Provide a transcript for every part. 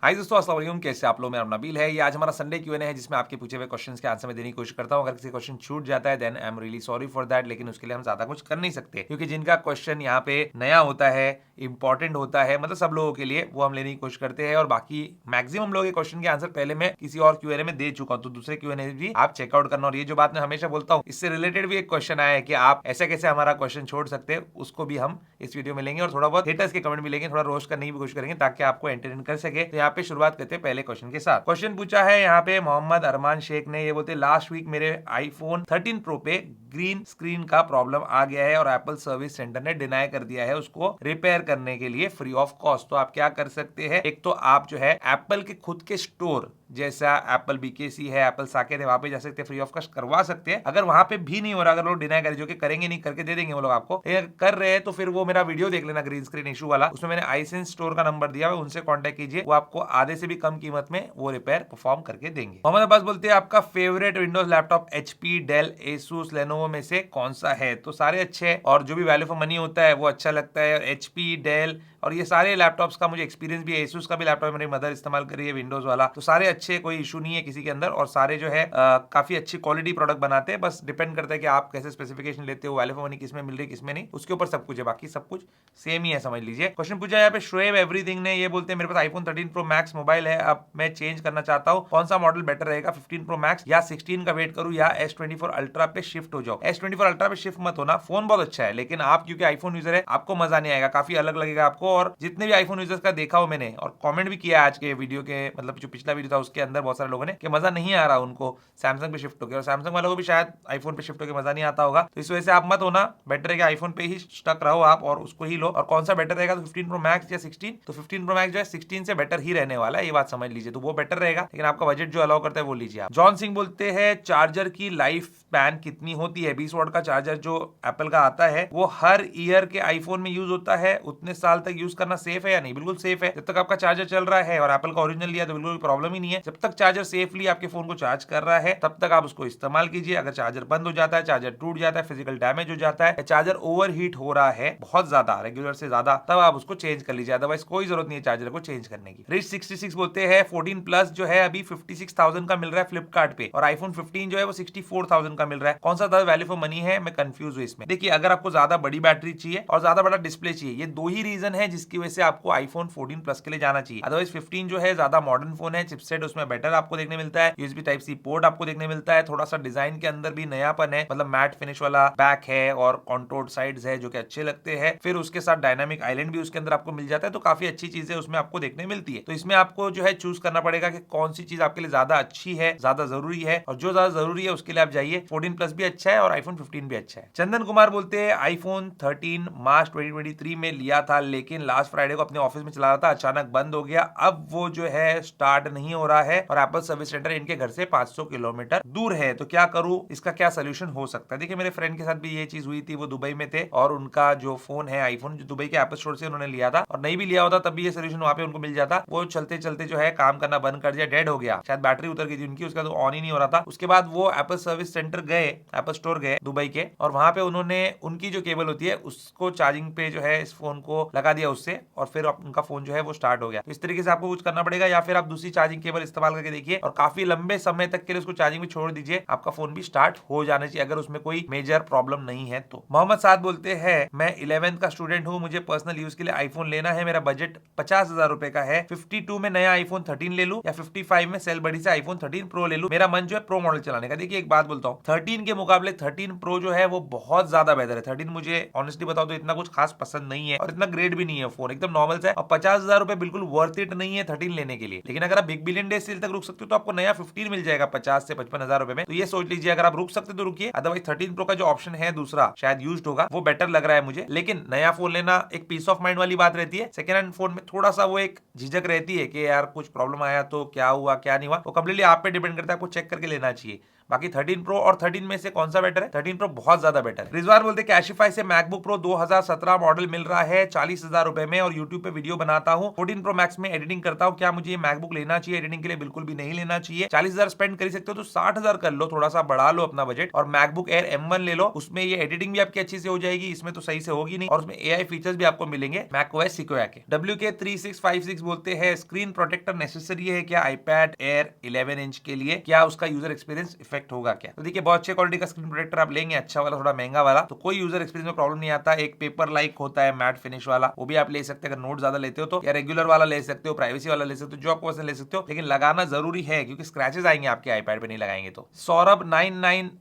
हाय दोस्तों, अस्सलाम वालेकुम। कैसे आप लोग? मेरा नाम नबील है। ये आज हमारा संडे Q&A है जिसमें आपके पूछे हुए क्वेश्चंस के आंसर में देने की कोशिश करता हूँ। अगर किसी क्वेश्चन छूट जाता है then I am really sorry for that, लेकिन उसके लिए हम ज्यादा कुछ कर नहीं सकते क्योंकि जिनका क्वेश्चन यहाँ पे नया होता है, इंपॉर्टेंट होता है, मतलब सब लोगों के लिए, वो हम लेने की कोशिश करते हैं। और बाकी मैक्सिमम लोगों के क्वेश्चन के आंसर पहले मैं किसी और Q&A में दे चुका हूँ, तो दूसरे Q&A भी आप चेकआउट करना। और ये जो बात मैं हमेशा बोलता हूँ, इससे रिलेटेड भी एक क्वेश्चन आया है कि आप ऐसे कैसे हमारा क्वेश्चन छोड़ सकते हैं, उसको भी हम इस वीडियो में लेंगे और थोड़ा बहुत हेटर्स के कमेंट भी लेंगे, थोड़ा रोस्ट करने की भी कोशिश करेंगे ताकि आपको एंटरटेन कर सके। तो यहाँ पे शुरुआत करते हैं पहले क्वेश्चन के साथ। क्वेश्चन पूछा है यहाँ पे मोहम्मद अरमान शेख ने। ये बोलते लास्ट वीक मेरे आईफोन 13 प्रो पे ग्रीन स्क्रीन का प्रॉब्लम आ गया है और एप्पल सर्विस सेंटर ने डिनाई कर दिया है उसको रिपेयर करने के लिए फ्री ऑफ कॉस्ट। तो आप क्या कर सकते हैं? एक तो आप जो है एप्पल के खुद के स्टोर जैसा एप्पल बीकेसी है, एप्पल साकेत है, वहां पे जा सकते हैं, फ्री ऑफ कॉस्ट करवा सकते हैं। अगर वहां पे भी नहीं हो रहा, अगर लोग डिनाई करें, जो कि करेंगे नहीं, करके दे देंगे वो लोग आपको, कर रहे हैं तो फिर वो मेरा वीडियो देख लेना ग्रीन स्क्रीन इशू वाला। उसमें मैंने आईसेंस स्टोर का नंबर दिया है, उनसे कांटेक्ट कीजिए, वो आपको आधे से भी कम कीमत में वो रिपेयर परफॉर्म करके देंगे। मोहम्मद अब्बास बोलते हैं आपका favourite Windows laptop HP, Dell, Asus, Lenovo में से कौन सा है? तो सारे अच्छे हैं और जो भी वैल्यू फॉर मनी होता है वो अच्छा लगता है। एचपी, डेल और ये सारे लैपटॉप्स का मुझे एक्सपीरियंस भी है। एसूस का भी लैपटॉप मेरी मदर इस्तेमाल कर रही है विंडोज वाला। तो सारे अच्छे, कोई इशू नहीं है किसी के अंदर, और सारे जो है काफी अच्छी क्वालिटी प्रोडक्ट बनाते हैं। बस डिपेंड करता है कि आप कैसे स्पेसिफिकेशन लेते हो, वैल्यू फॉर मनी किसमें मिल रही है किसमें नहीं, उसके ऊपर सब कुछ है। बाकी सब कुछ सेम ही है, समझ लीजिए। क्वेश्चन पूछा यहाँ पे शोएब एवरीथिंग ने। ये बोलते हैं मेरे पास आईफोन 13 प्रो मैक्स मोबाइल है, अब मैं चेंज करना चाहता हूँ, कौन सा मॉडल बेटर रहेगा? 15 प्रो मैक्स या 16 का वेट करूँ या S24 अल्ट्रा पे शिफ्ट हो जाओ? S24 अल्ट्रा पे शिफ्ट मत होना, फोन बहुत अच्छा है, लेकिन आप क्योंकि आईफोन यूजर है आपको मजा नहीं आएगा, काफी अलग लगेगा आपको। और जितने भी आईफोन यूजर्स का देखा हो मैंने, और कमेंट भी किया आज के वीडियो के, मतलब जो पिछला वीडियो था उसके अंदर बहुत सारे लोगों ने, कि मजा नहीं आ रहा उनको सैमसंग पे शिफ्ट होकर, और सैमसंग वालों को भी शायद आईफोन पे शिफ्ट होकर मजा नहीं आता होगा। तो इस वजह से आप मत होना, बेटर है कि आईफोन पे ही स्टक रहो आप और उसको ही लो। और कौन सा बेटर रहेगा? तो 15 प्रो मैक्स या 16? तो 15 प्रो मैक्स जो है 16 से बेटर ही रहने वाला है, ये बात समझ लीजिए। तो वो बेटर रहेगा, लेकिन आपका बजट जो अलाउ करता है वो लीजिए आप। जॉन सिंह बोलते हैं चार्जर की लाइफ स्पैन कितनी होती है? 20 वॉट का चार्जर जो एप्पल का आता है वो हर ईयर के आईफोन में यूज होता है, उतने साल तक यूज करना सेफ है या नहीं? बिल्कुल सेफ है। जब तक आपका चार्जर चल रहा है और एप्पल का ओरिजिनल लिया तो बिल्कुल प्रॉब्लम ही नहीं है। जब तक चार्जर सेफली आपके फोन को चार्ज कर रहा है तब तक आप उसको इस्तेमाल कीजिए। अगर चार्जर बंद हो जाता है, चार्जर टूट जाता है, फिजिकल डैमेज हो जाता है, चार्जर ओवर हीट हो रहा है बहुत ज्यादा, रेगुलर से ज्यादा, तब आप उसको चेंज कर लीजिए, अदरवाइज कोई जरूरत नहीं है चार्जर को चेंज करने की। रिच 66 बोलते हैं 14 प्लस जो है अभी 56,000 का मिल रहा है फ्लिपकार्ट पे, और आईफोन 15 जो है वो 64,000 का मिल रहा है, कौन सा ज्यादा वैल्यू फॉर मनी है? मैं कंफ्यूज हूँ इसमें। देखिए, अगर आपको ज्यादा बड़ी बैटरी चाहिए और ज्यादा बड़ा डिस्प्ले चाहिए, ये दो ही रीजन है जिसकी वजह से आपको आईफोन 14 प्लस के लिए जाना चाहिए। अदरवाइज 15 जो है ज्यादा मॉडर्न फोन है, चिपसेट उसमें बेटर आपको देखने मिलता है, यूएसबी टाइप सी पोर्ट आपको देखने मिलता है, थोड़ा सा डिजाइन के अंदर भी नयापन है, मतलब मैट फिनिश वाला बैक है और कॉन्टोर्ड साइड्स है जो कि अच्छे लगते हैं। फिर उसके साथ डायनामिक आइलैंड भी उसके अंदर आपको मिल जाता है, तो काफी अच्छी चीजें उसमें आपको देखने मिलती है। तो इसमें आपको जो है चूज करना पड़ेगा कि कौन सी चीज आपके लिए ज्यादा अच्छी है, ज्यादा जरूरी है, और जो ज्यादा जरूरी है उसके लिए आप जाइए। 14 प्लस भी अच्छा है और आईफोन 15 भी अच्छा है। चंदन कुमार बोलते हैं आईफोन 13 मार्च 2023 में लिया था, लेकिन लास्ट फ्राइडे को अपने ऑफिस में चला रहा था, अचानक बंद हो गया, अब वो जो है स्टार्ट नहीं हो रहा है और एप्पल सर्विस सेंटर इनके घर से 500 किलोमीटर दूर है, तो क्या करूं? इसका क्या सोल्यूशन हो सकता है? देखिए, मेरे फ्रेंड के साथ भी ये चीज हुई थी, वो दुबई में थे और उनका जो फोन है आईफोन, जो दुबई के एप्पल स्टोर से उन्होंने लिया था, और नहीं भी लिया होता तब भी ये सोल्यूशन वहां पे उनको मिल जाता। वो चलते चलते जो है काम करना बंद कर दिया, डेड हो गया, शायद बैटरी उतर गई थी उनकी, उसका तो ऑन ही नहीं हो रहा था। उसके बाद वो एप्पल सर्विस सेंटर गए, एप्पल स्टोर गए दुबई के, और वहां पे उन्होंने उनकी जो केबल होती है उसको चार्जिंग पे जो है इस फोन को लगा दिया उससे, और फिर उनका फोन जो है वो स्टार्ट हो गया। इस तरीके से आपको कुछ करना पड़ेगा, या फिर आप दूसरी चार्जिंग केबल इस्तेमाल करके देखिए और काफी लंबे समय तक के लिए उसको चार्जिंग में छोड़ दीजिए, आपका फोन भी स्टार्ट हो जाना चाहिए अगर उसमें कोई मेजर प्रॉब्लम नहीं है तो। मोहम्मद साद बोलते हैं मैं 11th का स्टूडेंट हूँ, मुझे पर्सनल यूज के लिए आईफोन लेना है, मेरा बजट 50,000 रुपए का है, 52 में नया आईफोन 13 ले लूं या 55 में सेल बड़ी से आईफोन 13 प्रो ले लूं? मेरा मन जो है प्रो मॉडल चलाने का। देखिए, एक बात बोलता हूँ, 13 के मुकाबले 13 प्रो जो है वो बहुत ज्यादा बेहतर है। 13 मुझे ऑनेस्टली बताओ तो इतना कुछ खास पसंद नहीं है और इतना ग्रेड भी नहीं है, फोन एकदम नॉर्मल है, और 50,000 रुपए बिल्कुल वर्थ इट नहीं है 13 लेने के लिए। लेकिन अगर आप बिग बिलियन डे सेल तक रुक सकते हो तो आपको नया 15 मिल जाएगा 50 से 55,000 रुपए में, तो ये सोच लीजिए, अगर आप रुक सकते तो रुकिए, अदरवाइज 13 प्रो का जो ऑप्शन है दूसरा शायद यूज्ड होगा, वो बेटर लग रहा है मुझे। लेकिन नया फोन लेना एक पीस ऑफ माइंड वाली बात रहती है, सेकंड हैंड फोन में थोड़ा सा वो एक झिझक रहती है कि यार कुछ प्रॉब्लम आया तो क्या हुआ क्या नहीं हुआ, वो कम्प्लीटली आप पे डिपेंड करता है, आपको चेक करके लेना चाहिए। बाकी 13 प्रो और 13 में से कौन सा बेटर है? 13 प्रो बहुत ज्यादा बेटर है। रिजवान बोलते कैशिफाई से मैकबुक प्रो 2017 मॉडल मिल रहा है 40,000 रुपए में और यूट्यूब पे वीडियो बनाता हूँ, 14 प्रो मैक्स में एडिटिंग करता हूँ, क्या मुझे ये मैकबुक लेना चाहिए एडिटिंग के लिए? बिल्कुल भी नहीं लेना चाहिए। 40,000 स्पेंड कर सकते हो तो 60,000 कर लो, थोड़ा सा बढ़ा लो अपना बजट और मैकबुक एयर M1 ले लो, उसमें ये एडिटिंग भी आपकी अच्छी से हो जाएगी, इसमें तो सही से होगी नहीं और उसमें AI फीचर्स भी आपको मिलेंगे macOS Sequoia के। WK3656 बोलते हैं स्क्रीन प्रोटेक्टर नेसेसरी है क्या iPad Air 11 इंच के लिए? क्या उसका यूजर एक्सपीरियंस इफेक्ट होगा क्या? तो देखिए बहुत अच्छे क्वालिटी का स्क्रीन प्रोटेक्टर आप लेंगे, अच्छा वाला थोड़ा महंगा वाला, तो कोई यूजर एक्सपीरियंस में प्रॉब्लम नहीं आता। एक पेपर लाइक होता है मैट फिनिश वाला, वो भी आप ले सकते हैं अगर नोट ज्यादा लेते हो तो, या रेगुलर वाला ले सकते हो, प्राइवेसी वाला ले सकते हो, जो आपको पसंद ले सकते हो, लेकिन लगाना जरूरी है क्योंकि स्क्रैचेस आएंगे आपके आईपैड पे नहीं लगाएंगे तो। सौरभ 9910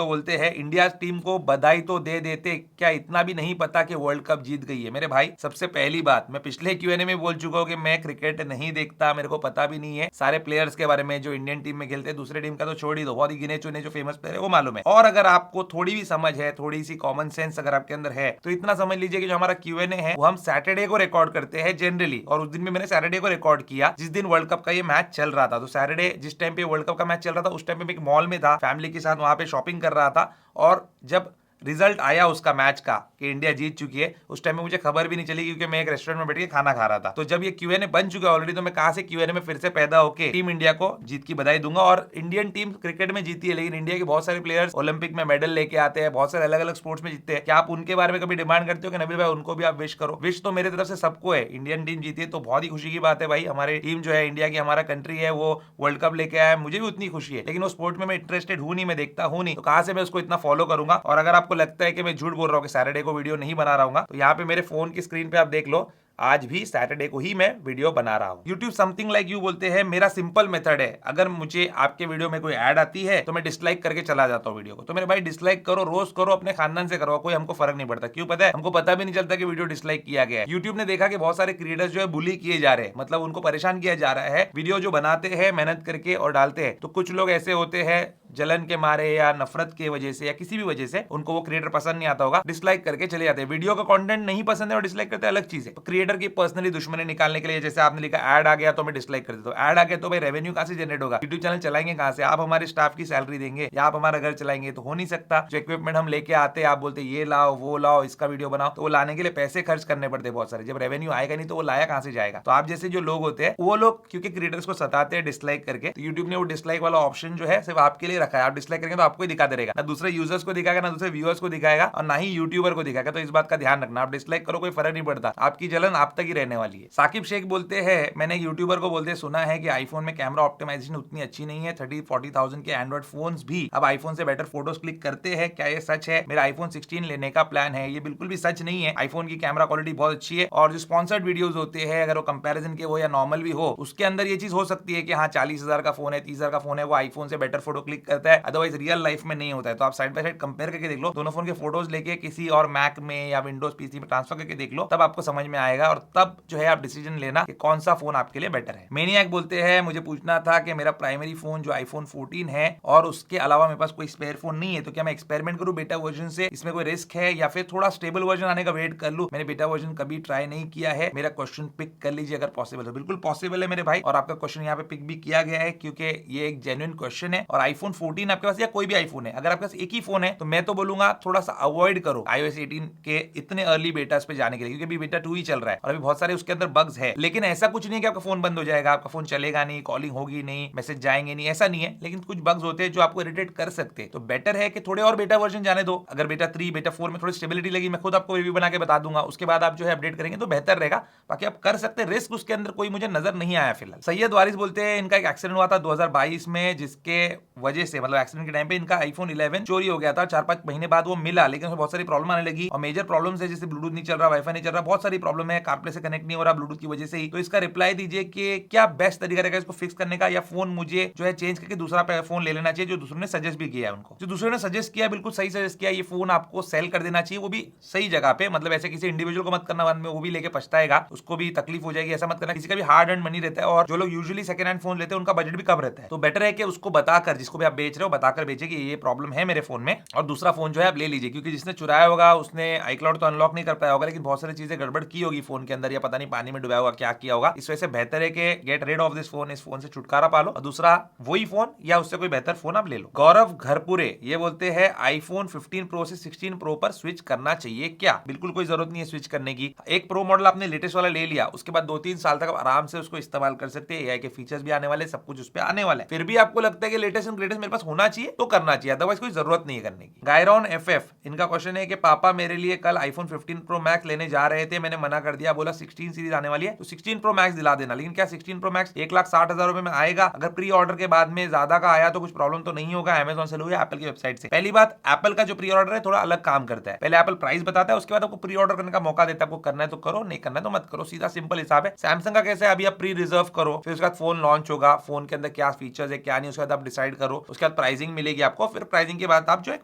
बोलते हैं इंडिया टीम को बधाई तो दे देते, क्या इतना भी नहीं पता कि वर्ल्ड कप जीत गई है? मेरे भाई सबसे पहली बात, मैं पिछले Q&A में बोल चुका हूं कि मैं क्रिकेट नहीं देखता, मेरे को पता भी नहीं है सारे प्लेयर्स के बारे में जो इंडियन टीम में खेलते हैं, दूसरे टीम का तो छोड़ ही दो, बहुत ही गिने चुने जो फेमस प्लेयर है वो मालूम है। और अगर आपको थोड़ी भी समझ है, थोड़ी सी कॉमन सेंस अगर आपके अंदर है तो इतना समझ लीजिए कि जो हमारा Q&A है वो हम सैटरडे को रिकॉर्ड करते हैं जनरली, और उस दिन भी मैंने सैटरडे को रिकॉर्ड किया जिस दिन वर्ल्ड कप का ये मैच चल रहा था। तो सैटरडे जिस टाइम पे वर्ल्ड कप का मैच चल रहा था उस टाइम पे मैं एक मॉल में था फैमिली के साथ, वहां पे शॉपिंग कर रहा था और जब रिजल्ट आया उसका मैच का कि इंडिया जीत चुकी है, उस टाइम में मुझे खबर भी नहीं चली क्योंकि मैं एक रेस्टोरेंट में बैठ के खाना खा रहा था। तो जब ये Q&A बन चुका है ऑलरेडी तो मैं कहां से Q&A में फिर से पैदा होके टीम इंडिया को जीत की बधाई दूंगा। और इंडियन टीम क्रिकेट में जीती है, लेकिन इंडिया के बहुत सारे प्लेयर्स ओलंपिक में मेडल लेके आते हैं, बहुत सारे अलग अलग स्पोर्ट्स में जीतते हैं। क्या आप उनके बारे में कभी डिमांड करते हो कि नबील भाई उनको भी आप विश करो? विश तो मेरे तरफ से सबको है, इंडियन टीम जीती है तो बहुत ही खुशी की बात है भाई, हमारी टीम जो है इंडिया की, हमारा कंट्री है वो वर्ल्ड कप लेके आया है, मुझे भी उतनी खुशी है, लेकिन वो स्पोर्ट में मैं इंटरेस्टेड हूं नहीं, मैं देखता हूं नहीं, तो कहां से मैं उसको इतना फॉलो करूंगा? और अगर आपको लगता है कि मैं बोल रहा हूं कि सैटरडे को वीडियो नहीं बना रहा हूं, तो यहाँ पे मेरे फोन की स्क्रीन पे आप देख लो, आज भी सैटरडे को ही मैं वीडियो बना रहा हूं। YouTube समथिंग लाइक यू बोलते हैं मेरा सिंपल मेथड है, अगर मुझे आपके वीडियो में कोई ऐड आती है तो मैं डिसलाइक करके चला जाता हूं वीडियो को। तो मेरे भाई डिसलाइक करो, रोज करो, अपने खानदान से करो, कोई हमको फर्क नहीं पड़ता। क्यों पता है? हमको पता भी नहीं चलता कि वीडियो डिसलाइक किया गया है। YouTube ने देखा कि बहुत सारे क्रिएटर्स जो है बुली किए जा रहे हैं, मतलब उनको परेशान किया जा रहा है वीडियो जो बनाते हैं मेहनत करके और डालते हैं, तो कुछ लोग ऐसे होते हैं जलन के मारे या नफरत की वजह से या किसी भी वजह से उनको वो क्रिएटर पसंद नहीं आता होगा, डिसलाइक करके चले जाते हैं। वीडियो का कंटेंट नहीं पसंद है और डिसलाइक करते हैं अलग चीज है। तो क्रिएटर की पर्सनली दुश्मनी निकालने के लिए जैसे आपने लिखा ऐड आ गया तो मैं डिसलाइक कर देता हूं, ऐड आ गया तो भाई रेवेन्यू कहां से जनरेट होगा? यूट्यूब चैनल चलाएंगे कहां से? आप हमारे स्टाफ की सैलरी देंगे या आप हमारा घर चलाएंगे? तो हो नहीं सकता। जो इक्विपमेंट हम लेके आते हैं, आप बोलते ये लाओ वो लाओ इसका वीडियो बनाओ, तो वो लाने के लिए पैसे खर्च करने पड़ते हैं बहुत सारे, जब रेवेन्यू आएगा नहीं तो वो लाया कहां से जाएगा? तो आप जैसे जो लोग होते हैं वो लोग क्योंकि क्रिएटर्स को सताते हैं डिसलाइक करके, तो यूट्यूब ने वो डिसलाइक वाला ऑप्शन जो है सिर्फ आपके लिए रखा है। आप डिसलाइक करेंगे तो आपको ही दिखा देगा, ना दूसरे यूजर्स को दिखाएगा, ना दूसरे व्यूअर्स को दिखाएगा और ना ही यूट्यूबर को दिखाएगा। तो इस बात का ध्यान रखना, आप डिसलाइक करो कोई फर्क नहीं पड़ता, आपकी जलन आप तक ही रहने वाली है। साकिब शेख बोलते हैं मैंने यूट्यूबर को बोलते सुना है कि आईफोन में कैमरा ऑप्टिमाइजेशन उतनी अच्छी नहीं है, 30-40,000 के एंड्रॉइड फोन्स भी अब आईफोन से बेटर फोटोज क्लिक करते हैं, क्या ये सच है? मेरा आईफोन 16 लेने का प्लान है। ये बिल्कुल भी सच नहीं है, आईफोन की कैमरा क्वालिटी बहुत अच्छी है और जो स्पॉन्सर्ड वीडियोस होते हैं अगर वो कंपैरिजन के हो या नॉर्मल भी हो, उसके अंदर ये चीज हो सकती है कि हाँ 40,000 का फोन है, 30,000 का फोन है, वो आईफोन से बेटर फोटो क्लिक करता है, अदरवाइज रियल लाइफ में नहीं होता है। तो आप साइड बाय साइड कंपेयर करके देख लो, दोनों फोन के फोटोज लेके किसी और मैक में या विंडोज पीसी में ट्रांसफर करके देख लो, तब आपको समझ में आएगा और तब जो है आप डिसीजन लेना कि कौन सा फोन आपके लिए बेटर है। मेनियक बोलते हैं मुझे पूछना था कि मेरा प्राइमरी फोन जो आईफोन 14 है और उसके अलावा मेरे पास कोई स्पेयर फोन नहीं है, तो क्या मैं एक्सपेरिमेंट करूं बेटा वर्जन से? इसमें कोई रिस्क है या फिर थोड़ा स्टेबल वर्जन आने का वेट कर लूं? मैंने बेटा वर्जन कभी ट्राई नहीं किया है, मेरा क्वेश्चन पिक कर लीजिए अगर पॉसिबल है। बिल्कुल पॉसिबल है मेरे भाई, और आपका क्वेश्चन यहाँ पे पिक भी किया गया है क्योंकि ये एक जेन्युइन क्वेश्चन है। और आईफोन 14 आपके पास या कोई भी आईफोन है, अगर आपके पास एक ही फोन है तो मैं तो बोलूंगा थोड़ा सा अवॉइड करो iOS 18 के इतने अर्ली बेटास पे जाने के लिए, क्योंकि अभी बेटा 2 ही चल रहा है और अभी बहुत सारे उसके अंदर बग्स है। लेकिन ऐसा कुछ नहीं है कि आपका फोन बंद हो जाएगा, आपका फोन चलेगा नहीं, कॉलिंग होगी नहीं, मैसेज जाएंगे नहीं, ऐसा नहीं है। लेकिन कुछ बग्स होते हैं जो आपको इरिटेट कर सकते हैं, तो बेटर है कि थोड़े और बेटा वर्जन जाने दो। अगर बेटा 3 बेटा 4 में थोड़ी स्टेबिलिटी लगी, मैं खुद आपको रिव्यू बना के बता दूंगा, उसके बाद आप जो है अपडेट करेंगे तो बेहतर रहेगा। बाकी आप कर सकते हैं, रिस्क उसके अंदर कोई मुझे नजर नहीं आया फिलहाल। सैयद वारिस बोलते हैं इनका एक एक्सीडेंट हुआ था 2022 में, जिसके वजह से मतलब एक्सीडेंट के टाइम पे इनका आईफोन 11 चोरी हो गया था। 4-5 महीने बाद वो मिला, लेकिन उसमें बहुत सारी प्रॉब्लम आने लगी और मेजर प्रॉब्लम्स है जैसे ब्लूटूथ नहीं चल रहा, वाईफाई नहीं चल रहा, बहुत सारी प्रॉब्लम है, कारप्ले से कनेक्ट नहीं हो रहा ब्लूटूथ की वजह से ही। तो इसका रिप्लाई दीजिए कि क्या बेस्ट तरीका रहेगा इसको फिक्स करने का, या फोन मुझे जो है चेंज करके दूसरा फोन ले लेना चाहिए? जो दूसरों ने सजेस्ट भी किया है उनको, जो दूसरों ने सजेस्ट किया बिल्कुल सही सजेस्ट किया, ये फोन आपको सेल कर देना चाहिए, वो भी सही जगह पे, मतलब ऐसे किसी इंडिविजुअल को मत करना बाद में वो भी लेके पछताएगा, उसको भी तकलीफ हो जाएगी, ऐसा मत करना। किसी का भी हार्ड अर्न मनी रहता है और जो लोग यूजुअली सेकंड हैंड फोन लेते हैं उनका बजट भी कम रहता है, तो बेटर है कि उसको बताकर, जिसको भी आप बेच रहे हो बताकर बेचे कि ये प्रॉब्लम है मेरे फोन में, और दूसरा फोन जो है आप ले लीजिए, क्योंकि जिसने चुराया होगा उसने iCloud तो अनलॉक नहीं कर पाया होगा, लेकिन बहुत सारी चीजें गड़बड़ की होगी फोन के अंदर, या पता नहीं पानी में डुबाया होगा, क्या किया होगा। इस वजह से बेहतर है कि get rid of this phone, इस फोन से छुटकारा पालो, और दूसरा वही फोन या उससे कोई बेहतर फोन आप ले लो। गौरव घरपुरे ये बोलते हैं आईफोन 15 प्रो से 16 प्रो पर स्विच करना चाहिए क्या? बिल्कुल कोई जरूरत नहीं है स्विच करने की। एक प्रो मॉडल आपने लेटेस्ट वाला ले लिया, उसके बाद 2-3 साल तक आप आराम से उसको इस्तेमाल कर सकते हैं, एआई के फीचर्स भी आने वाले, सब कुछ उस पर आने वाला है। फिर भी आपको लगता है कि लेटेस्ट एंड ग्रेटेस्ट मेरे पास होना चाहिए तो करना चाहिए, अदरवाइज कोई जरूरत नहीं है करने की। गायरॉन एफएफ इनका क्वेश्चन है कि पापा मेरे लिए कल आईफोन 15 प्रो मैक्स लेने जा रहे थे, मैंने मना कर दिया, बोला 16 सीरीज आने वाली है तो 16 प्रो मैक्स दिला देना। लेकिन क्या 16 प्रो मैक्स 1,60,000 रुपए में आएगा? अगर प्री ऑर्डर के बाद में ज्यादा का आया तो कुछ प्रॉब्लम तो नहीं होगा अमेजॉन से लो या एप्पल की वेबसाइट से। पहली बात, एप्पल का जो प्री ऑर्डर है थोड़ा अलग काम करता है, पहले एप्पल प्राइस बताता है, उसके बाद आपको प्री ऑर्डर करने का मौका देता है, आपको करना है तो करो, नहीं करना है तो मत करो, सीधा सिंपल हिसाब है। सैमसंग का कैसे है, अभी आप प्री रिजर्व करो, फिर उसके बाद फोन लॉन्च होगा, फोन के अंदर क्या फीचर्स है क्या नहीं, उसके बाद आप डिसाइड करो, उसके बाद प्राइसिंग मिलेगी आपको, फिर प्राइसिंग के बाद आप जो है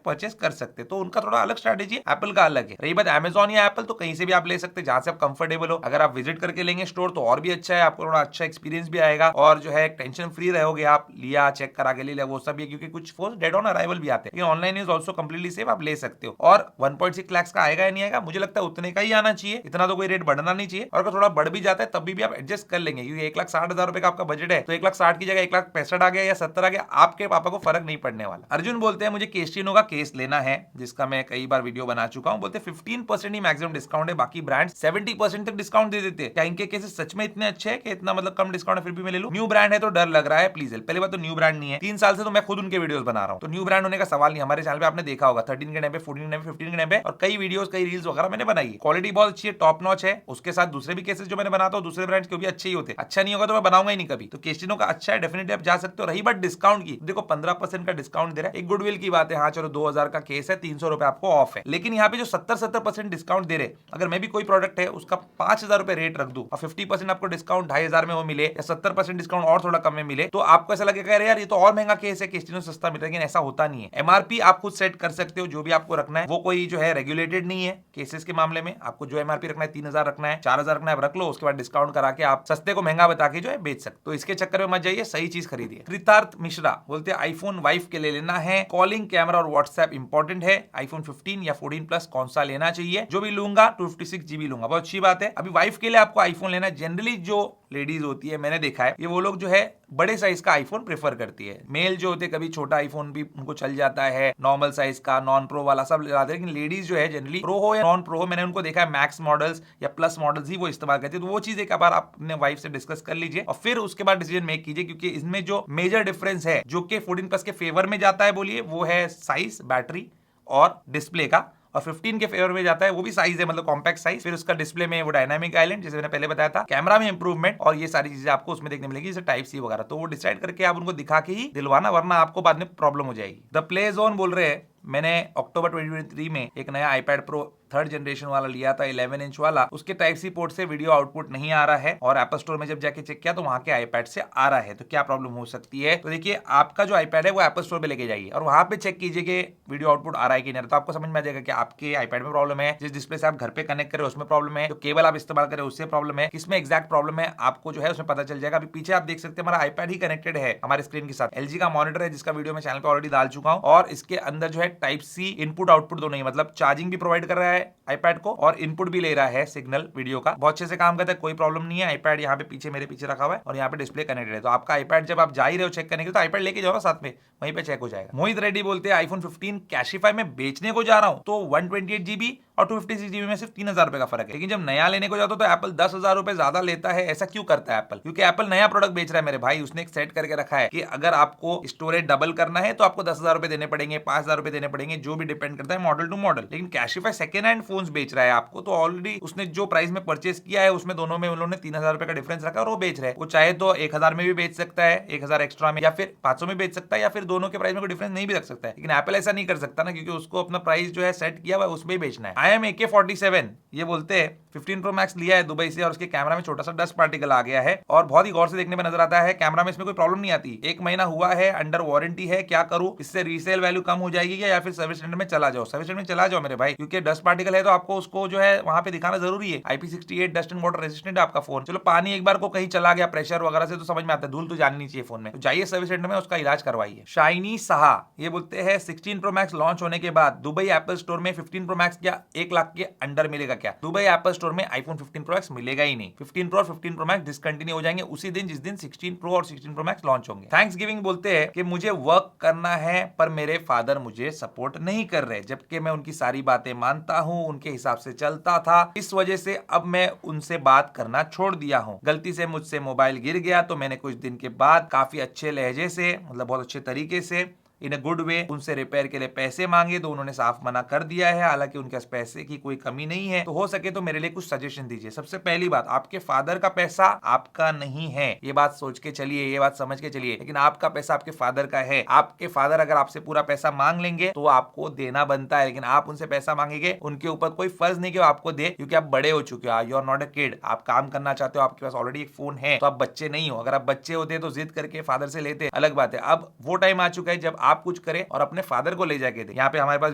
परचेस कर सकते हैं। तो उनका थोड़ा अलग स्ट्रेटेजी, एप्पल का अलग है। रही बात अमेजॉन या एप्पल, तो कहीं से भी आप ले सकते हैं जहां से आप कंफर्टेबल हो। अगर आप विजिट करके लेंगे स्टोर तो और भी अच्छा है, आपको थोड़ा अच्छा एक्सपीरियंस भी आएगा, और जो है टेंशन फ्री रहोगे, आप लिया चेक करा के ले लिया वो सब, क्योंकि कुछ फोन डेड ऑन अराइवल भी आते हैं, लेकिन online is also completely safe, आप ले सकते हो। और 1.6 लाख का आएगा या नहीं आएगा, मुझे लगता है उतने का ही आना चाहिए, इतना तो कोई रेट बढ़ना नहीं चाहिए, और अगर थोड़ा बढ़ भी जाता है तब भी आप एडजस्ट कर लेंगे, क्योंकि 1,60,000 रुपए का आपका बजट है, तो 1,60,000 की जगह 1,65,000 आ गया या 70 आ गया, आपके पापा को फर्क नहीं पड़ने वाला। अर्जुन बोलते हैं मुझे केस्टिनो का केस लेना है, जिसका मैं कई बार वीडियो बना चुका हूं, बोलते 15% ही मैक्सिमम डिस्काउंट है, बाकी ब्रांड 70% तक डिस्काउंट दे देते हैं। क्या इनके केसेस सच में इतने अच्छे हैं कि इतना मतलब कम डिस्काउंट है फिर भी मैं ले लूं? न्यू ब्रांड है तो डर लग रहा है, प्लीज। पहले बात तो न्यू ब्रांड नहीं है, 3 साल से तो मैं खुद उनके वीडियोस बना रहा हूं, तो न्यू ब्रांड होने का सवाल नहीं। हमारे चैनल पे आपने देखा होगा 13 के टाइम पे, 14 के टाइम पे, 15 के टाइम पे, और कई वीडियोस कई रील्स वगैरह मैंने बनाई है, क्वालिटी बहुत अच्छी है, टॉप नॉच है। उसके साथ दूसरे भी केसेस जो मैंने बनाता हूं दूसरे ब्रांड्स के भी अच्छे ही होते हैं, अच्छा नहीं होगा तो मैं बनाऊंगा ही नहीं कभी। तो केस्टिनो का अच्छा है, डेफिनेटली आप जा सकते हो। रही बात डिस्काउंट की, देखो 15% का डिस्काउंट दे रहा है, एक गुडविल की बात है, हाँ चलो 2,000 का केस है, 300 रुपए आपको ऑफ है। लेकिन यहाँ पे जो 70% डिस्काउंट दे रहे, अगर मैं भी कोई प्रोडक्ट है उसका 5,000 रुपए रेट रख दूं और 50% आपको डिस्काउंट 2,500 में वो मिले, या 70% डिस्काउंट और थोड़ा कम में मिले, तो आपको ऐसा लगेगा यार ये तो और महंगा केस है, केस्टिनो सस्ता मिल रहा है। लेकिन ऐसा होता नहीं है, एमआरपी आप खुद सेट कर सकते हो, जो भी आपको रखना है, वो कोई जो है रेगुलेटेड नहीं है। केसेस के मामले में आपको जो एमआरपी रखना है 3,000 रखना है, 4,000 रखना है, रख लो, उसके बाद डिस्काउंट करा के आप सस्ते को महंगा बता के जो है बेच सकते। तो इसके चक्कर में मत जाइए, सही चीज खरीदिए। कृतार्थ मिश्रा बोलते हैं आईफोन वाइफ के लिए लेना है, कॉलिंग कैमरा और व्हाट्सएप इंपॉर्टेंट है, आईफोन 15 या 14 प्लस कौन सा लेना चाहिए? जो भी लूंगा 256 GB लूंगा। बहुत अच्छी बात है। अभी वाइफ के लिए आपको आईफोन लेना है। जनरली जो लेडीज होती है, मैंने देखा है, ये वो लोग जो है बड़े साइज का आईफोन प्रेफर करती है। मेल जो होते कभी छोटा आईफोन भी उनको चल जाता है, नॉर्मल साइज का, नॉन प्रो वाला सब ले जाते हैं, लेकिन लेडीज जो है जनरली प्रो हो या नॉन प्रो हो, मैंने उनको देखा है मैक्स मॉडल्स या प्लस मॉडल्स ही वो इस्तेमाल करती है। तो वो चीज एक बार आप अपने वाइफ से डिस्कस कर लीजिए और फिर उसके बाद डिसीजन मेक कीजिए, क्योंकि इसमें जो मेजर डिफरेंस है जो कि 14 प्लस के फेवर में जाता है, बोलिए वो है साइज, बैटरी और डिस्प्ले का, और 15 के फेवर में जाता है वो भी साइज है, मतलब कॉम्पैक्ट साइज। फिर उसका डिस्प्ले में वो डायनामिक आइलैंड जैसे मैंने पहले बताया था, कैमरा में इंप्रूवमेंट, और ये सारी चीजें आपको उसमें देखने मिलेगी, जैसे टाइप सी वगैरह। तो वो डिसाइड करके आप उनको दिखा के ही दिलवाना, वरना आपको बाद में प्रॉब्लम हो जाएगी। द प्ले जोन बोल रहे हैं मैंने अक्टूबर 2023 में एक नया iPad Pro 3rd जनरेशन वाला लिया था, 11 इंच वाला। उसके टाइप सी पोर्ट से वीडियो आउटपुट नहीं आ रहा है, और एप्पल स्टोर में जब जाके चेक किया तो वहां के iPad से आ रहा है। तो क्या प्रॉब्लम हो सकती है? तो देखिए, आपका जो iPad है वो एप्पल स्टोर पे लेके जाइए और वहां पे चेक कीजिए कि वीडियो आउटपुट आ रहा है कि नहीं। तो आपको समझ में आ जाएगा कि आपके iPad में प्रॉब्लम है, जिस डिस्प्ले से आप घर पे कनेक्ट करें उसमें प्रॉब्लम है, जो केबल आप इस्तेमाल करें उससे प्रॉब्लम है, किसमें एग्जैक्ट प्रॉब्लम है आपको जो है उसमें पता चल जाएगा। अभी पीछे आप देख सकते हैं हमारा iPad ही कनेक्टेड है हमारे स्क्रीन के साथ। LG का मॉनिटर है जिसका वीडियो मैं चैनल पे ऑलरेडी डाल चुका हूं, और इसके अंदर जो है टाइप सी इनपुट आउटपुट दोनों ही, मतलब चार्जिंग भी प्रोवाइड कर रहा है iPad को और इनपुट भी ले रहा है सिग्नल वीडियो का। बहुत अच्छे से काम करता है, कोई प्रॉब्लम नहीं है। iPad यहाँ पे पीछे मेरे पीछे रखा हुआ है और यहाँ पे डिस्प्ले कनेक्टेड है। तो आपका iPad जब आप जा ही रहे हो चेक करने के लिए तो iPad लेके जाओ ना साथ में, वहीं पे चेक हो जाएगा। मोहित रेड्डी बोलते हैं आईफोन 15 कैशिफाई में बेचने को जा रहा हूं तो 128 GB और 256 GB में सिर्फ 3,000 रुपए का फर्क है, लेकिन जब नया लेने को जाता तो एप्पल 10,000 रुपए ज्यादा लेता है। ऐसा क्यों करता है एप्पल? क्योंकि एप्पल नया प्रोडक्ट बेच रहा है मेरे भाई। उसने एक सेट करके रखा है कि अगर आपको स्टोरेज डबल करना है तो आपको 10,000 रुपए देने पड़ेंगे, 5,000 रुपए देने पड़ेंगे, जो भी डिपेंड करता है मॉडल टू मॉडल। लेकिन कैशिफाई सेकेंड हैंड फोन बेच रहा है आपको, तो ऑलरेडी उसने जो प्राइस में परचेस किया है उसमें दोनों में उन्होंने 3,000 रुपए का डिफरेंस रखा और वो बेच रहे हैं। वो चाहे तो 1,000 में भी बेच सकता है, 1,000 एक्स्ट्रा में, या फिर 500 में बेच सकता है, या फिर दोनों के प्राइस में कोई डिफरेंस नहीं भी रख सकता है। लेकिन एप्पल ऐसा नहीं कर सकता ना, क्योंकि उसको अपना प्राइस जो है सेट किया हुआ है उसमें ही बेचना है। IM AK47 ये बोलते हैं 15 प्रो मैक्स लिया है दुबई से और उसके कैमरा में छोटा सा डस्ट पार्टिकल आ गया है और बहुत ही गौर से देखने में नजर आता है। कैमरा में इसमें कोई प्रॉब्लम नहीं आती, 1 महीना हुआ है, अंडर वारंटी है, क्या करूं? इससे रीसेल वैल्यू कम हो जाएगी या फिर सर्विस सेंटर में चला जाओ? सर्विस सेंटर में चला जाओ मेरे भाई, क्योंकि डस्ट पार्टिकल पार्टिकल है तो आपको उसको जो है वहां पे दिखाना जरूरी है। IP68 dust and water resistant है आपका फोन। चलो पानी एक बार को कहीं चला गया प्रेशर वगैरह से तो समझ में आता है, धूल तो जानी नहीं चाहिए फोन में, तो जाइए सर्विस सेंटर में उसका इलाज करवाइए। शाइनी साहा ये बोलते हैं 16 प्रो मैक्स लॉन्च होने के बाद दुबई एप्पल स्टोर में 15 प्रो मैक्स क्या 1 लाख के अंडर मिलेगा क्या? दुबई एप्पल स्टोर में आईफोन 15 प्रो मैक्स मिलेगा ही नहीं। 15 प्रो और 15 प्रो मैक्स डिसकंटिन्यू हो जाएंगे उसी दिन जिस दिन 16 प्रो और 16 प्रो मैक्स लॉन्च होंगे। थैंक्स गिविंग बोलते हैं कि मुझे वर्क करना है पर मेरे फादर मुझे सपोर्ट नहीं कर रहे, जबकि मैं उनकी सारी बातें मानता हूं, उनके हिसाब से चलता था। इस वजह से अब मैं उनसे बात करना छोड़ दिया हूं। गलती से मुझसे मोबाइल गिर गया तो मैंने कुछ दिन के बाद काफी अच्छे लहजे से, मतलब बहुत अच्छे तरीके से, इन अ गुड वे उनसे रिपेयर के लिए पैसे मांगे तो उन्होंने साफ मना कर दिया है। हालांकि उनके पास पैसे की कोई कमी नहीं है, तो हो सके तो मेरे लिए कुछ सजेशन दीजिए। सबसे पहली बात, आपके फादर का पैसा आपका नहीं है, ये बात सोच के चलिए, ये बात समझ के चलिए। लेकिन आपका पैसा आपके फादर का है। आपके फादर अगर आपसे पूरा पैसा मांग लेंगे तो आपको देना बनता है, लेकिन आप उनसे पैसा मांगेंगे, उनके ऊपर कोई फर्ज नहीं कि आपको दे, क्योंकि आप बड़े हो चुके हो, you are not a kid. आप काम करना चाहते हो, आपके पास ऑलरेडी एक फोन है, तो आप बच्चे नहीं हो। अगर आप बच्चे होते तो जिद करके फादर से लेते, अलग बात है। अब वो टाइम आ चुका है जब आप कुछ करें और अपने फादर को ले जाके दे। यहाँ पे हमारे पास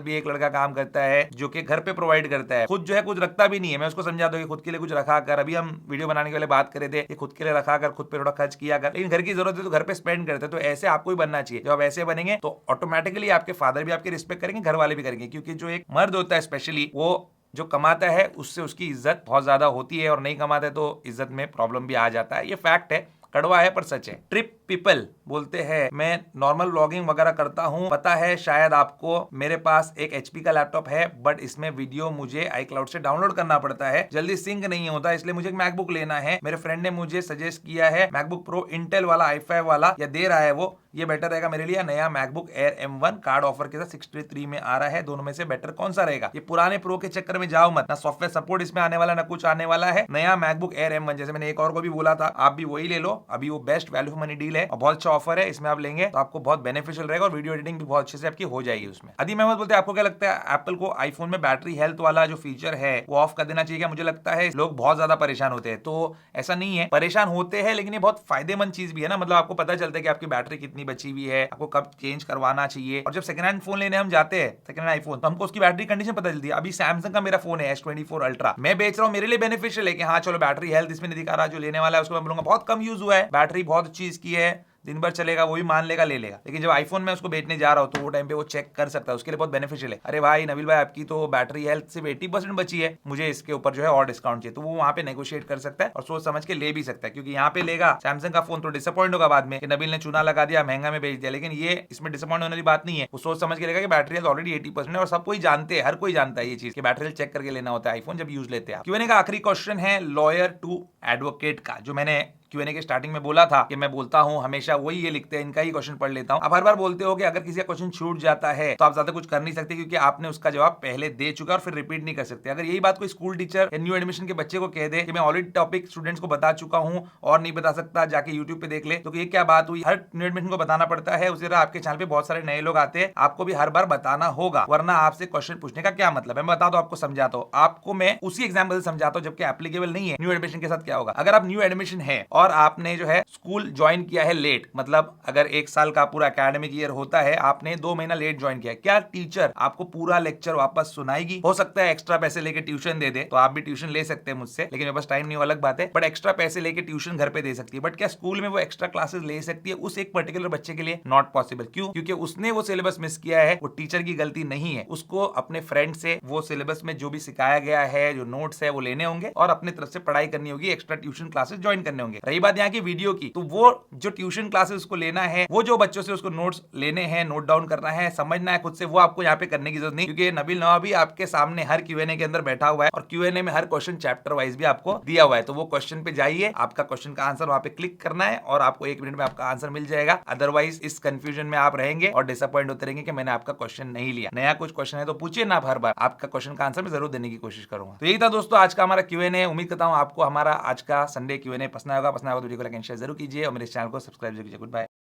भी एक लड़का काम करता है जो कि घर पे प्रोवाइड करता है, खुद जो है कुछ रखता भी नहीं है। मैं उसको समझाता हूँ कि खुद के लिए कुछ रखा कर, अभी हम वीडियो बनाने के लिए बात करे थे कि खुद के लिए रखा कर, खुद पे थोड़ा खर्च किया कर, लेकिन घर की जरूरत है तो घर पे स्पेंड करते हैं। तो ऐसे आपको ही बनना चाहिए। जब आप ऐसे बनेंगे तो ऑटोमेटिकली आपके फादर भी आपकी रिस्पेक्ट करेंगे, घर वाले भी करेंगे, क्योंकि जो एक मर्द होता है स्पेशली, वो जो कमाता है उससे उसकी इज्जत बहुत ज्यादा होती है, और नहीं कमाता है तो इज्जत में प्रॉब्लम भी आ जाता है। ये फैक्ट है, कड़वा है पर सच है। ट्रिप पीपल बोलते हैं मैं नॉर्मल व्लॉगिंग वगैरह करता हूं, पता है शायद आपको, मेरे पास एक HP का लैपटॉप है बट इसमें वीडियो मुझे iCloud से डाउनलोड करना पड़ता है, जल्दी सिंक नहीं होता, इसलिए मुझे एक मैकबुक लेना है। मेरे फ्रेंड ने मुझे सजेस्ट किया है मैकबुक प्रो इंटेल वाला i5 वाला, या दे रहा है वो, ये बेटर रहेगा मेरे लिए। नया MacBook air M1 card offer के साथ 63 में आ रहा है, दोनों में से बेटर कौन सा रहेगा? ये पुराने प्रो के चक्कर में जाओ मत, ना सॉफ्टवेयर सपोर्ट इसमें आने वाला, ना कुछ आने वाला है। नया मैकबुक एयर M1, जैसे मैंने एक और को भी बोला था, आप भी वही ले लो, अभी वो best value for money deal है और बहुत अच्छा ऑफर है, इसमें आप लेंगे तो आपको बहुत बेनिफिशियल रहेगा और वीडियो एडिटिंग भी बहुत अच्छे से आपकी हो जाएगी उसमें। अदीम अहमद बोलते हैं आपको क्या लगता है एप्पल को आईफोन में बैटरी हेल्थ वाला जो फीचर है वो ऑफ कर देना चाहिए क्या? मुझे लगता है लोग बहुत ज्यादा परेशान होते हैं, तो ऐसा नहीं है, परेशान होते हैं लेकिन ये बहुत फायदेमंद चीज भी है ना। मतलब आपको पता चलता है कि आपकी बैटरी कितनी बची हुई है, आपको कब चेंज करवाना चाहिए। और जब सेकंड हैंड फोन लेने हम जाते हैं, सेकंड हैंड आईफोन, तो हमको उसकी बैटरी कंडीशन पता चलती है। अभी सैमसंग का मेरा फोन है S24 अल्ट्रा, मैं बेच रहा हूँ, मेरे लिए बेनिफिशियल है कि हाँ चलो बैटरी हेल्थ इसमें नहीं दिखा रहा, जो लेने वाला है उसको मैं बोलूंगा बहुत कम यूज हुआ है, बैटरी बहुत अच्छी इसकी है, दिन भर चलेगा, वो भी मान लेगा, ले लेगा। लेकिन जब आईफोन में उसको बेचने जा रहा हूं तो वो टाइम पे वो चेक कर सकता है, उसके लिए बहुत बेनिफिशियल है। अरे भाई नबील भाई आपकी तो बैटरी हेल्थ सिर्फ 80% बची है, मुझे इसके ऊपर जो है और डिस्काउंट चाहिए, तो वो वहां पे नेगोशिएट कर सकता है और सोच समझ के ले भी सकता है। क्योंकि यहाँ पे लेगा सैमसंग का फोन तो डिसअपॉइंट होगा बाद में कि नबील ने चूना लगा दिया, महंगा में बेच दिया, लेकिन ये इसमें डिसअपॉइंट होने वाली बात नहीं है। वो सोच समझ के लेगा कि बैटरी हेल्थ ऑलरेडी 80% है, और सब कोई जानते हैं, हर कोई जानता है ये चीज कि बैटरी हेल्थ चेक करके लेना होता है आईफोन जब यूज लेते हैं। क्यों का आखिरी क्वेश्चन है लॉयर टू एडवोकेट का, जो मैंने Q&A के स्टार्टिंग में बोला था कि मैं बोलता हूं हमेशा वही ये लिखते हैं, इनका ही क्वेश्चन पढ़ लेता हूं। आप हर बार बोलते हो कि अगर किसी का क्वेश्चन छूट जाता है तो आप ज्यादा कुछ कर नहीं सकते, क्योंकि आपने उसका जवाब पहले दे चुका और फिर रिपीट नहीं कर सकते। अगर यही बात कोई स्कूल टीचर या न्यू एडमिशन के बच्चे को कह दे कि मैं ऑलरेडी टॉपिक स्टूडेंट्स को बता चुका हूं और नहीं बता सकता, जाके यूट्यूब पे देख ले, तो ये क्या बात हुई? हर न्यू एडमिशन को बताना पड़ता है। उसी तरह आपके चैनल पे बहुत सारे नए लोग आते हैं, आपको भी हर बार बताना होगा, वरना आपसे क्वेश्चन पूछने का क्या मतलब है? मैं बता दो, आपको समझाता हूं, आपको मैं उसी एग्जाम्पल से समझाता हूं जबकि एप्लीकेबल नहीं है न्यू एडमिशन के साथ क्या होगा। अगर आप न्यू एडमिशन है और आपने जो है स्कूल ज्वाइन किया है लेट, मतलब अगर 1 साल का पूरा एकेडमिक ईयर होता है, आपने 2 महीना लेट ज्वाइन किया, क्या टीचर आपको पूरा लेक्चर वापस सुनाएगी? हो सकता है एक्स्ट्रा पैसे लेके ट्यूशन दे दे, तो आप भी ट्यूशन ले सकते हैं मुझसे, लेकिन मेरे पास टाइम नहीं, अलग बात है, बट एक्स्ट्रा पैसे लेके ट्यूशन घर पे दे सकती है। बट क्या स्कूल में वो एक्स्ट्रा क्लासेस ले सकती है उस एक पर्टिकुलर बच्चे के लिए? Not possible. क्यों? क्योंकि उसने वो सिलेबस मिस किया है, वो टीचर की गलती नहीं है। उसको अपने फ्रेंड से वो सिलेबस में जो भी सिखाया गया है, जो नोट्स है, वो लेने होंगे और अपने तरफ से पढ़ाई करनी होगी, एक्स्ट्रा ट्यूशन क्लासेस ज्वाइन करने होंगे। रही बात यहाँ की वीडियो की, तो वो जो ट्यूशन क्लासेस उसको लेना है, वो जो बच्चों से उसको नोट्स लेने हैं, नोट डाउन करना है, समझना है खुद से, वो आपको यहाँ पे करने की जरूरत नहीं, क्योंकि नबील नवाबी आपके सामने हर Q&A के अंदर बैठा हुआ है और Q&A में हर क्वेश्चन चैप्टर वाइज भी आपको दिया हुआ है। तो वो क्वेश्चन पे जाइए, आपका क्वेश्चन का आंसर वहां पे क्लिक करना है और आपको 1 मिनट में आपका आंसर मिल जाएगा। अदरवाइज इस कंफ्यूजन में आप रहेंगे और डिसअपॉइंट होते रहेंगे कि मैंने आपका क्वेश्चन नहीं लिया। नया कुछ क्वेश्चन है तो पूछिए ना, हर बार आपका क्वेश्चन का आंसर मैं जरूर देने की कोशिश करूंगा। तो यही था दोस्तों आज का हमारा Q&A। उम्मीद करता हूं आपको हमारा आज का संडे Q&A पसंद आएगा। तो वीडियो को लाइक एंड शेयर जरूर कीजिए और मेरे चैनल को सब्सक्राइब जरूर कीजिए। Good bye.